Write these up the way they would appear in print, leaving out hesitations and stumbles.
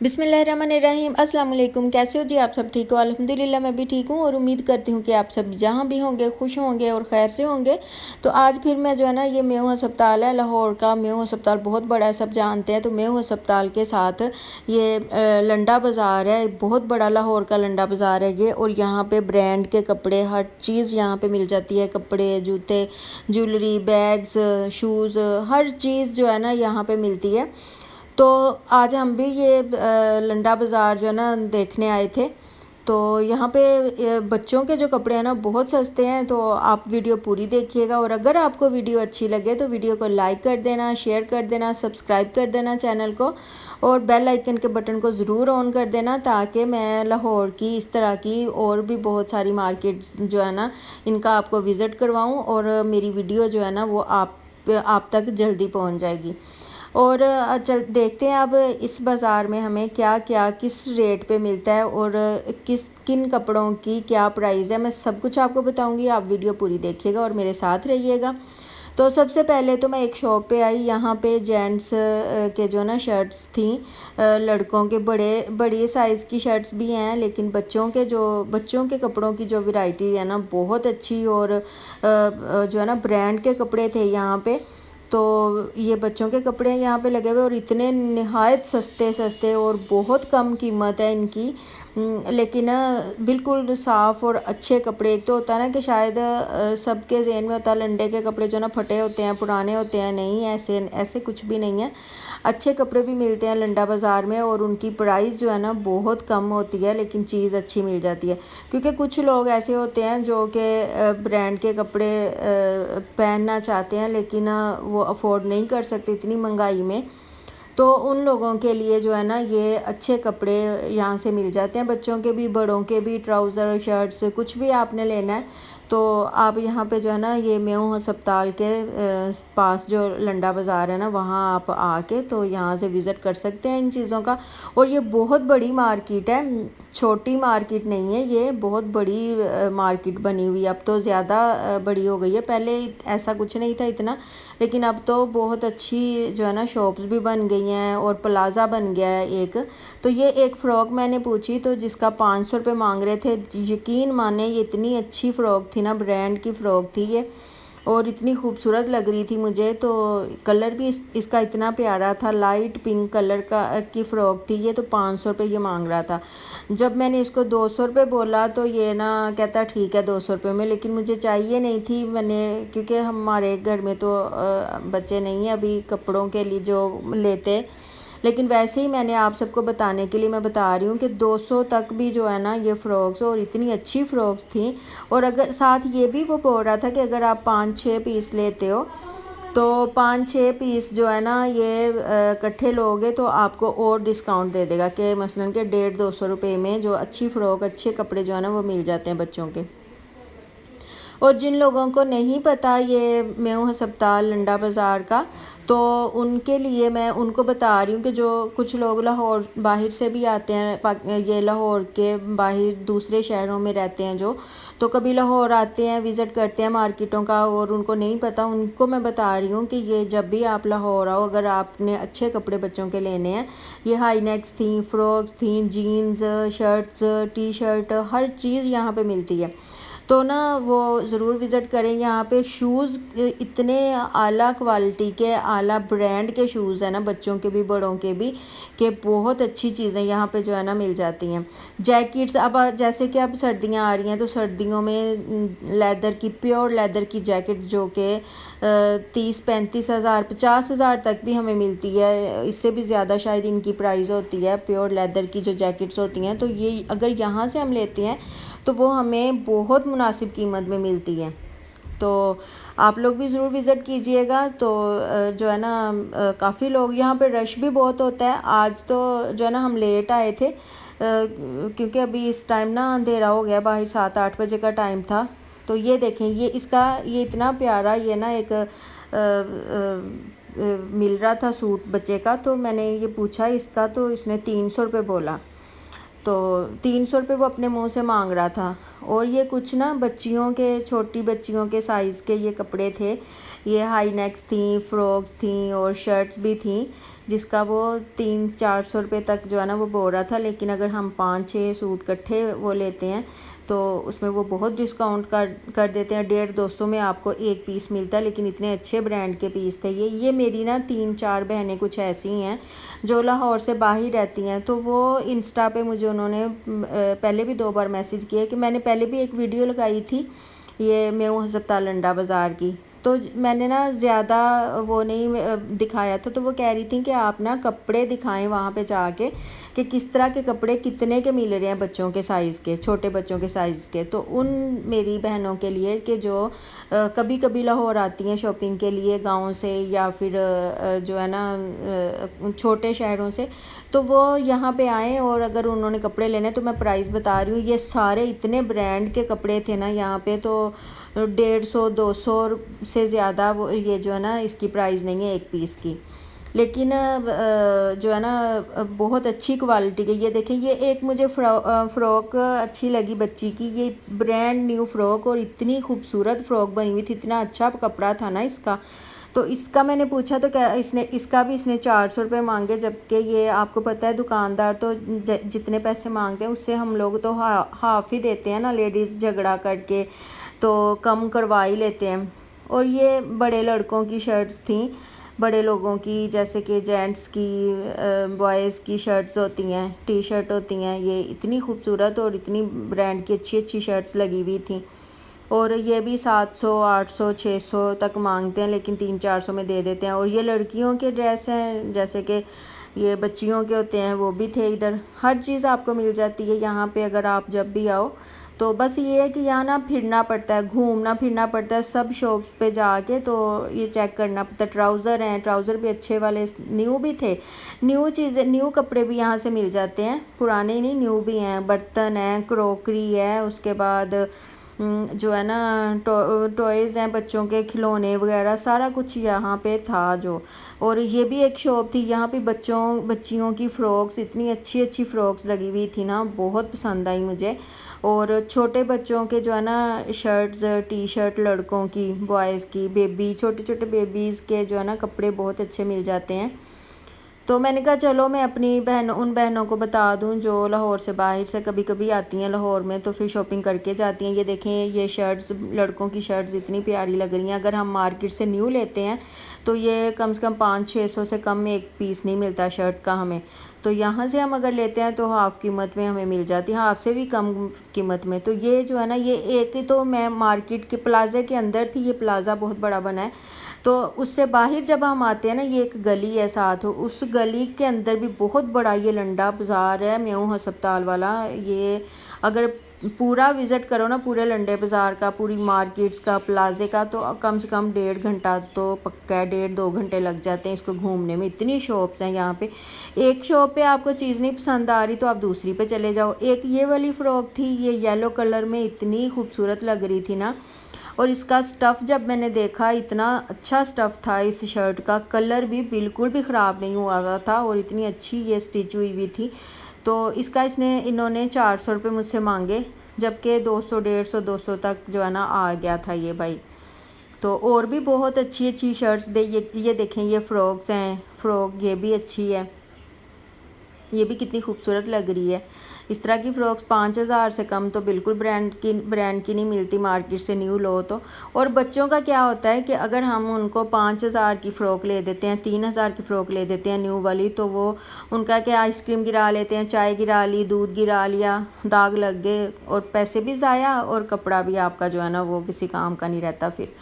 बिस्मिल्लाहिर्रहमानिर्रहीम अस्सलाम वालेकुम। कैसे हो जी आप सब? ठीक हो? अल्हम्दुलिल्लाह मैं भी ठीक हूँ और उम्मीद करती हूँ कि आप सब जहाँ भी होंगे खुश होंगे और खैर से होंगे। तो आज फिर मैं जो है ना, ये मेहू अस्पताल है लाहौर का। मेहू अस्पताल बहुत बड़ा है, सब जानते हैं। तो मेहू अस्पताल के साथ ये लंडा बाज़ार है, बहुत बड़ा लाहौर का लंडा बाज़ार है ये। और यहाँ पे ब्रांड के कपड़े, हर चीज़ यहाँ पे मिल जाती है। कपड़े, जूते, ज्वेलरी, बैग्स, शूज़, हर चीज़ जो है ना यहाँ पे मिलती है। तो आज हम भी ये लंडा बाज़ार जो है ना देखने आए थे। तो यहाँ पे बच्चों के जो कपड़े हैं ना बहुत सस्ते हैं। तो आप वीडियो पूरी देखिएगा और अगर आपको वीडियो अच्छी लगे तो वीडियो को लाइक कर देना, शेयर कर देना, सब्सक्राइब कर देना चैनल को, और बेल आइकन के बटन को ज़रूर ऑन कर देना, ताकि मैं लाहौर की इस तरह की और भी बहुत सारी मार्केट जो है ना इनका आपको विज़िट करवाऊँ और मेरी वीडियो जो है ना वो आप तक जल्दी पहुँच जाएगी। और चल देखते हैं अब इस बाज़ार में हमें क्या क्या किस रेट पे मिलता है और किन कपड़ों की क्या प्राइस है। मैं सब कुछ आपको बताऊंगी, आप वीडियो पूरी देखिएगा और मेरे साथ रहिएगा। तो सबसे पहले तो मैं एक शॉप पे आई। यहाँ पे जेंट्स के जो ना शर्ट्स थी, लड़कों के बड़े साइज़ की शर्ट्स भी हैं, लेकिन बच्चों के कपड़ों की जो वैरायटी है ना बहुत अच्छी। और जो है ना ब्रांड के कपड़े थे यहाँ पे। तो ये बच्चों के कपड़े यहाँ पे लगे हुए और इतने नहायत सस्ते सस्ते और बहुत कम कीमत है इनकी। लेकिन बिल्कुल साफ़ और अच्छे कपड़े। एक तो होता है ना कि शायद सबके ज़हन में होता है लंडे के कपड़े जो ना फटे होते हैं, पुराने होते हैं। नहीं, ऐसे ऐसे कुछ भी नहीं है। अच्छे कपड़े भी मिलते हैं लंडा बाज़ार में और उनकी प्राइस जो है ना बहुत कम होती है, लेकिन चीज़ अच्छी मिल जाती है। क्योंकि कुछ लोग ऐसे होते हैं जो कि ब्रांड के कपड़े पहनना चाहते हैं, लेकिन वो अफोर्ड नहीं कर सकते इतनी महंगाई में। तो उन लोगों के लिए जो है ना ये अच्छे कपड़े यहाँ से मिल जाते हैं, बच्चों के भी बड़ों के भी। ट्राउज़र, शर्ट्स, कुछ भी आपने लेना है तो आप यहाँ पे जो है ना ये मेहू अस्पताल के पास जो लंडा बाज़ार है ना वहाँ आप आके तो यहाँ से विज़िट कर सकते हैं इन चीज़ों का। और ये बहुत बड़ी मार्केट है, छोटी मार्केट नहीं है, ये बहुत बड़ी मार्केट बनी हुई है। अब तो ज़्यादा बड़ी हो गई है, पहले ऐसा कुछ नहीं था इतना, लेकिन अब तो बहुत अच्छी जो है ना शॉप्स भी बन गई हैं और प्लाज़ा बन गया है एक। तो ये एक फ़्रॉक मैंने पूछी तो जिसका 500 रुपये मांग रहे थे। यकीन माने ये इतनी अच्छी फ़्रॉक थी ना, ब्रांड की फ़्रॉक थी ये, और इतनी खूबसूरत लग रही थी मुझे। तो कलर भी इसका इतना प्यारा था, लाइट पिंक कलर की फ़्रॉक थी ये। तो 500 रुपये ये मांग रहा था। जब मैंने इसको 200 रुपये बोला तो ये ना कहता ठीक है 200 रुपये में, लेकिन मुझे चाहिए नहीं थी। मैंने क्योंकि हमारे घर में तो बच्चे नहीं हैं अभी कपड़ों के लिए जो लेते, लेकिन वैसे ही मैंने आप सबको बताने के लिए मैं बता रही हूँ कि 200 तक भी जो है ना ये फ़्रॉक्स, और इतनी अच्छी फ़्रॉक्स थी। और अगर साथ ये भी वो बोल रहा था कि अगर आप 5-6 पीस लेते हो तो 5-6 पीस जो है ना ये इकट्ठे लोगे तो आपको और डिस्काउंट दे देगा, कि मसलन के 150-200 रुपये में जो अच्छी फ़्रॉक, अच्छे कपड़े जो है ना वो मिल जाते हैं बच्चों के। और जिन लोगों को नहीं पता ये मेहू अस्पताल लंडा बाज़ार का, तो उनके लिए मैं उनको बता रही हूँ कि जो कुछ लोग लाहौर बाहर से भी आते हैं, ये लाहौर के बाहर दूसरे शहरों में रहते हैं जो, तो कभी लाहौर आते हैं, विज़िट करते हैं मार्केटों का, और उनको नहीं पता, उनको मैं बता रही हूँ कि ये जब भी आप लाहौर आओ, अगर आपने अच्छे कपड़े बच्चों के लेने हैं, ये हाई नेक्स थी, फ़्रॉक्स थी, जीन्स, शर्ट्स, टी शर्ट, हर चीज़ यहाँ पे मिलती है। तो ना वो ज़रूर विज़िट करें। यहाँ पे शूज़ इतने आला क्वालिटी के, आला ब्रांड के शूज़ हैं ना, बच्चों के भी बड़ों के भी, कि बहुत अच्छी चीज़ें यहाँ पे जो है ना मिल जाती हैं। जैकेट्स, अब जैसे कि अब सर्दियाँ आ रही हैं तो सर्दियों में लेदर की, प्योर लेदर की जैकेट जो कि 30-35 हज़ार, 50 हज़ार तक भी हमें मिलती है, इससे भी ज़्यादा शायद इनकी प्राइस होती है प्योर लेदर की जो जैकेट्स होती हैं। तो ये अगर यहाँ से हम लेते हैं तो वो हमें बहुत मुनासिब कीमत में मिलती है। तो आप लोग भी ज़रूर विज़िट कीजिएगा। तो जो है ना काफ़ी लोग, यहाँ पे रश भी बहुत होता है। आज तो जो है ना हम लेट आए थे क्योंकि अभी इस टाइम ना अंधेरा हो गया, बाहर 7-8 बजे का टाइम था। तो ये देखें, ये इतना प्यारा, ये ना एक मिल रहा था सूट बच्चे का। तो मैंने ये पूछा इसका, तो इसने 300 रुपये बोला। तो 300 रुपये वो अपने मुंह से मांग रहा था। और ये कुछ ना बच्चियों के, छोटी बच्चियों के साइज़ के ये कपड़े थे। ये हाई नेक्स थी, फ्रॉक्स थी और शर्ट्स भी थी, जिसका वो 300-400 रुपये तक जो है ना वो बोल रहा था। लेकिन अगर हम 5-6 सूट इकट्ठे वो लेते हैं तो उसमें वो बहुत डिस्काउंट कर देते हैं। 150-200 में आपको एक पीस मिलता है। लेकिन इतने अच्छे ब्रांड के पीस थे ये मेरी ना 3-4 बहनें कुछ ऐसी हैं जो लाहौर से बाहर रहती हैं। तो वो इंस्टा पे मुझे उन्होंने पहले भी 2 बार मैसेज किया कि मैंने पहले भी एक वीडियो लगाई थी ये मेऊ हस्पताल लंडा बाज़ार की, तो मैंने ना ज़्यादा वो नहीं दिखाया था। तो वो कह रही थी कि आप ना कपड़े दिखाएं वहाँ पे जाके कि किस तरह के कपड़े कितने के मिल रहे हैं बच्चों के साइज़ के, छोटे बच्चों के साइज़ के। तो उन मेरी बहनों के लिए कि जो कभी कभी लाहौर आती हैं शॉपिंग के लिए गाँव से या फिर जो है ना छोटे शहरों से, तो वो यहाँ पे आएँ और अगर उन्होंने कपड़े लेने तो मैं प्राइस बता रही हूँ। ये सारे इतने ब्रांड के कपड़े थे ना यहाँ पे, तो 150-200 से ज़्यादा वो ये जो है ना इसकी प्राइस नहीं है एक पीस की। लेकिन जो है ना बहुत अच्छी क्वालिटी की। ये देखें, ये एक मुझे फ़्रॉक अच्छी लगी बच्ची की, ये ब्रांड न्यू फ़्रॉक और इतनी खूबसूरत फ़्रॉक बनी हुई थी, इतना अच्छा कपड़ा था ना इसका। तो इसका मैंने पूछा तो क्या इसका भी इसने 400 रुपये मांगे, जबकि ये आपको पता है दुकानदार तो जितने पैसे मांगते हैं उससे हम लोग तो हाफ़ ही देते हैं ना, लेडीज़ झगड़ा करके तो कम करवा ही लेते हैं। और ये बड़े लड़कों की शर्ट्स थी, बड़े लोगों की, जैसे कि जेंट्स की, बॉयज़ की शर्ट्स होती हैं, टी शर्ट होती हैं। ये इतनी खूबसूरत और इतनी ब्रांड की अच्छी अच्छी शर्ट्स लगी हुई थी। और ये भी 700, 800, 600 तक मांगते हैं, लेकिन 300-400 में दे देते हैं। और ये लड़कियों के ड्रेस हैं, जैसे कि ये बच्चियों के होते हैं, वो भी थे इधर। हर चीज़ आपको मिल जाती है यहाँ पे अगर आप जब भी आओ। तो बस ये है कि यहाँ ना फिरना पड़ता है, घूमना फिरना पड़ता है सब शॉप्स पे जाके, तो ये चेक करना पड़ता है। ट्राउज़र हैं, ट्राउज़र भी अच्छे वाले न्यू भी थे। न्यू चीज़ें, न्यू कपड़े भी यहाँ से मिल जाते हैं, पुराने नहीं न्यू भी हैं। बर्तन हैं, क्रॉकरी है, उसके बाद जो है ना टॉयज़ हैं, बच्चों के खिलौने वगैरह, सारा कुछ यहाँ पे था जो। और ये भी एक शॉप थी, यहाँ पे बच्चियों की फ़्रॉक्स, इतनी अच्छी अच्छी फ़्रॉक्स लगी हुई थी ना, बहुत पसंद आई मुझे। और छोटे बच्चों के जो है ना शर्ट्स, टी शर्ट, लड़कों की, बॉयज़ की, बेबी, छोटे छोटे बेबीज़ के जो है ना कपड़े बहुत अच्छे मिल जाते हैं। तो मैंने कहा चलो मैं अपनी उन बहनों को बता दूं जो लाहौर से बाहर से कभी कभी आती हैं लाहौर में, तो फिर शॉपिंग करके जाती हैं। ये देखें, ये शर्ट्स, लड़कों की शर्ट्स इतनी प्यारी लग रही हैं। अगर हम मार्केट से न्यू लेते हैं तो ये कम से कम 500-600 से कम में एक पीस नहीं मिलता शर्ट का हमें। तो यहाँ से हम अगर लेते हैं तो हाफ़ कीमत में हमें मिल जाती है, हाफ़ से भी कम कीमत में। तो ये जो है ना, ये एक ही, तो मैं मार्केट के प्लाज़े के अंदर थी, ये प्लाज़ा बहुत बड़ा बना है। तो उससे बाहर जब हम आते हैं ना, ये एक गली है साथ, उस गली के अंदर भी बहुत बड़ा ये लंडा बाज़ार है, मेऊ हस्पताल वाला। ये अगर पूरा विज़िट करो ना, पूरे लंडे बाज़ार का, पूरी मार्केट्स का, प्लाज़े का, तो कम से कम 1.5 घंटा तो पक्का है, 1.5-2 घंटे लग जाते हैं इसको घूमने में। इतनी शॉप्स हैं यहाँ पे। एक शॉप पे आपको चीज़ नहीं पसंद आ रही तो आप दूसरी पे चले जाओ। एक ये वाली फ़्रॉक थी, ये येलो कलर में इतनी खूबसूरत लग रही थी ना। और इसका स्टफ़ जब मैंने देखा, इतना अच्छा स्टफ़ था इस शर्ट का, कलर भी बिल्कुल भी ख़राब नहीं हुआ था और इतनी अच्छी ये स्टिच हुई हुई थी। तो इसका इन्होंने 400 रुपये मुझसे मांगे, जबकि 200, 150, 200 तक जो है ना आ गया था ये भाई। तो और भी बहुत अच्छी अच्छी शर्ट्स ये देखें, ये फ़्रॉक्स हैं, फ़्रॉक ये भी अच्छी है, ये भी कितनी खूबसूरत लग रही है। इस तरह की फ़्रॉक्स 5000 से कम तो बिल्कुल ब्रांड की नहीं मिलती मार्केट से न्यू लो तो। और बच्चों का क्या होता है कि अगर हम उनको 5000 की फ़्रॉक ले देते हैं, 3000 की फ़्रॉक ले देते हैं न्यू वाली, तो वो उनका क्या, आइसक्रीम गिरा लेते हैं, चाय गिरा ली, दूध गिरा लिया, दाग लग गए और पैसे भी ज़ाया और कपड़ा भी आपका जो है ना वो किसी काम का नहीं रहता फिर।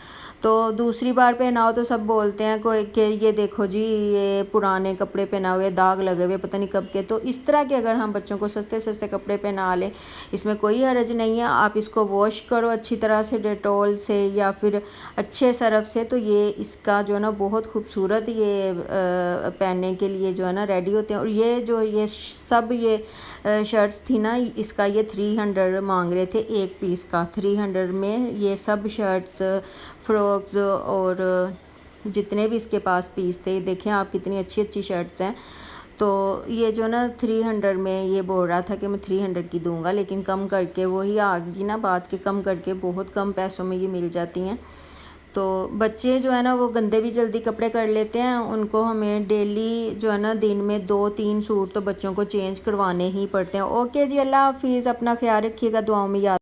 तो दूसरी बार पहनाओ तो सब बोलते हैं कोई कि ये देखो जी, ये पुराने कपड़े पहना हुए, दाग लगे हुए, पता नहीं कब के। तो इस तरह के अगर हम बच्चों को सस्ते सस्ते कपड़े पहना लें, इसमें कोई हर्ज नहीं है। आप इसको वॉश करो अच्छी तरह से डेटॉल से या फिर अच्छे सरफ से, तो ये इसका जो है ना बहुत खूबसूरत ये पहनने के लिए जो है ना रेडी होते हैं। और ये सब ये शर्ट्स थी ना, इसका ये 300 मांग रहे थे एक पीस का। 300 में ये सब शर्ट्स, फ्रॉक्स और जितने भी इसके पास पीस थे, देखें आप कितनी अच्छी अच्छी शर्ट्स हैं। तो ये जो ना 300 में ये बोल रहा था कि मैं 300 की दूंगा, लेकिन कम करके वही आ गई ना बात कि कम करके बहुत कम पैसों में ये मिल जाती हैं। तो बच्चे जो है ना वो गंदे भी जल्दी कपड़े कर लेते हैं, उनको हमें डेली जो है ना दिन में 2-3 सूट तो बच्चों को चेंज करवाने ही पड़ते हैं। ओके जी, अल्लाह हाफिज़, अपना ख्याल रखिएगा, दुआओं में याद